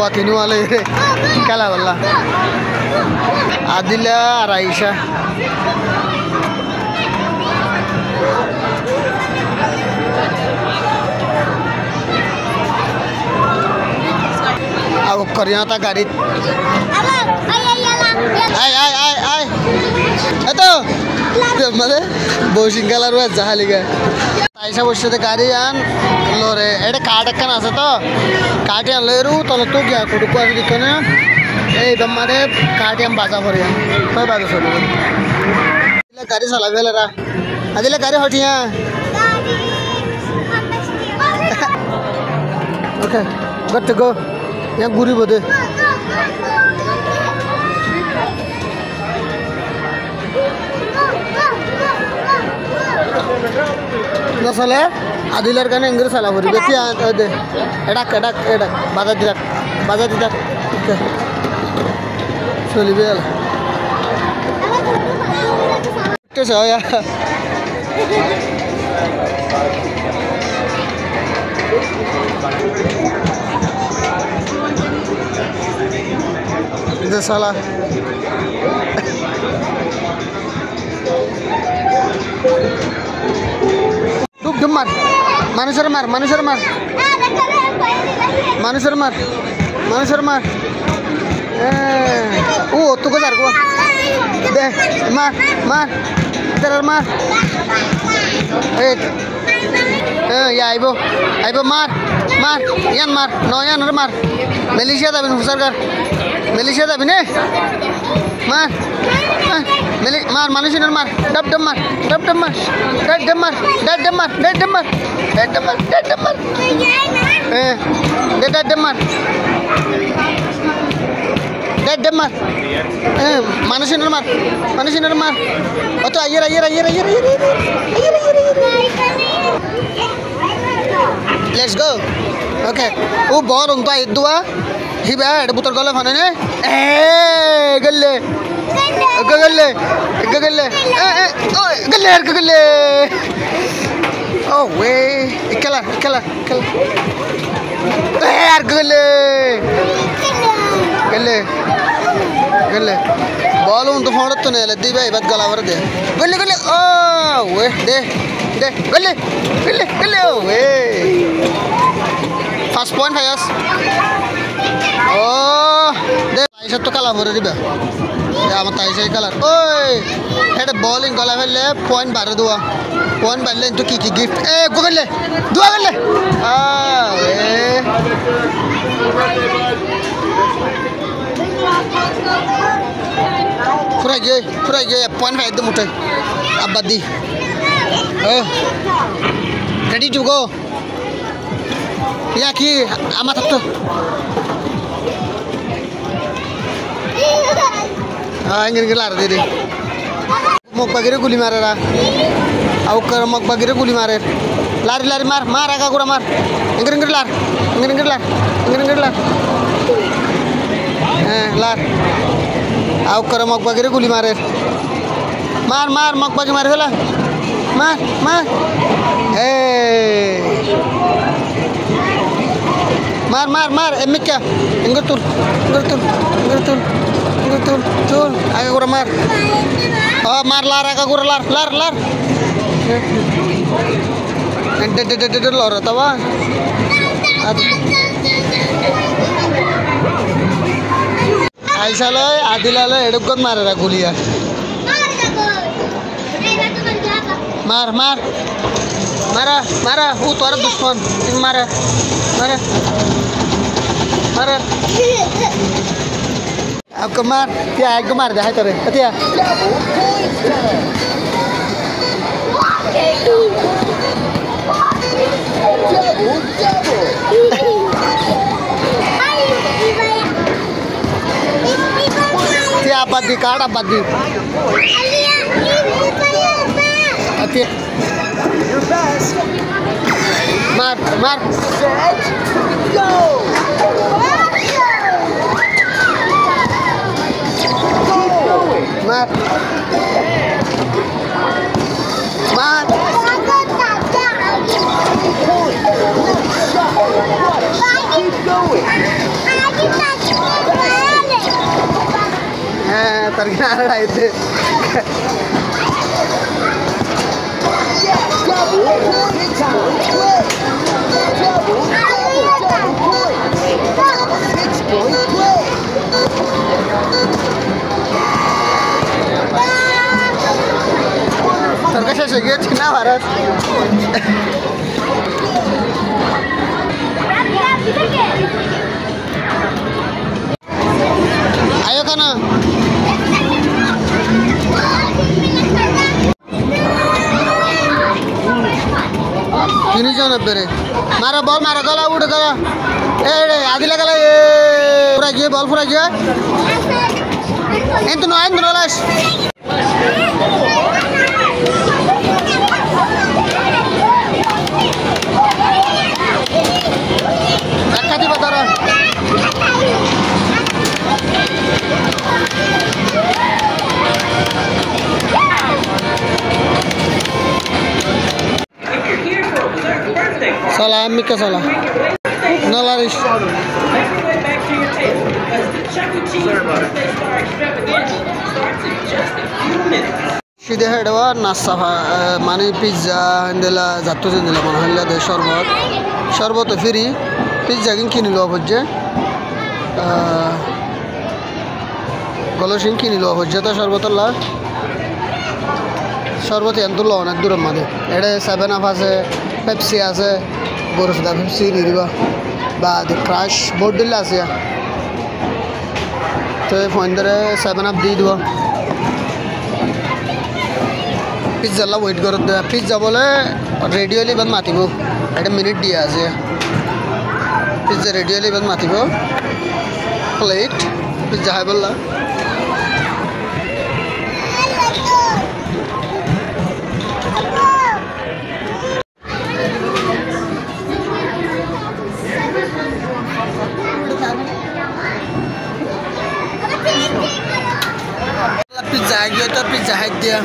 buat ini wala ire kala wala Adila Raisha aku ternyata garit ay itu mana bosing kalar buat jahali ga Aisha boshe te gari an lore ede card ekkan ase to card an leru tolo to gya kudu ko ase dikkone ei dammare card an baza pore toy baza sodu adila gari sala velera adila gari hotiya okay good to go yang guri bode no sale adilar kan engir sala bori beti ade edak baza didak okay soli bel to saya itu salah Duk demar, manusia mar. Tu kejar gua. Deh, mar, terar mar. Ya ibu mar, yan mar, no yan mar. Malaysia dah bin Husargar, Malaysia dah bin mar. Mar manusia mar, dap demar. Manusia mar. Atau ayer. Let's go. Okay. Bor unta idua. Hiba ada putar gala fana ne. Galle. Oh weh, kalah. Galle. Ball untuk founder tu ne, leddi bay bad gala var de. Galle. Oh weh, de. Galle. Oh weh. First point hayas. Oh, de. Aisha tu kalah var de ba. Ya mata Aisha kalah. Oi, ada bowling gala felle point bar dua. Point balle into ki gift. Galle. Dua galle. Ah weh. Pura gaya point five itu mutai abadi ready to go ya ki amat tu ingin lar dede mok bagire guli marera au kar mok bagire guli marer lari mar aga gura mar ingin lar lar au kar mok bagire guli marer mar mok bagi marer lah mar mar emikya ingin tur aga gura mar oh mar lar aga gura lar lor tawa Aisha loy Adila loy edukot marera guliya mara tora dushman mara ab kemar dia kemar dah tore atia Siapa di kara badi? Atia. Mar. Go. Mar. रास्तार किनारे आते सरकार শেষ হয়ে গেছে না ভারত আয়ো কেন किनी जाना बेरे मारा बॉल मारा गला उड़ गला ए आदि लगला ए पूरा गया बॉल पूरा गया इंतनो लाश अक्का बता रहा salah Mika salah Nalaris সিধে হেডওয়া নাস্তা মানে পিৎজা দিলা যাত্রা দিলা মনে হইলা দে শরবত ফ্রি পিৎজা কিনিল হচ্ছে গলসিং কিনিল হচ্ছে তো শরবত এন্তল অনেক দূরের মাঝে এটা 7 আপ আছে পেপসি আছে বড় সুদা পেপসি নিবা বা ক্রাশ বোর্ড দিলে আছে তো ফোন ধরে 7 আপ দিয়ে দিব পিৎজা ওয়েট করে পিৎজা বলে রেডিওলি বাদ মাতিব একটা মিনিট দিয়ে আছে পিৎজা রেডিওলি বাদ মাতিব প্লেট পিৎজা হাই বললা पिज्जा आ गया तो पिज्जा है दिया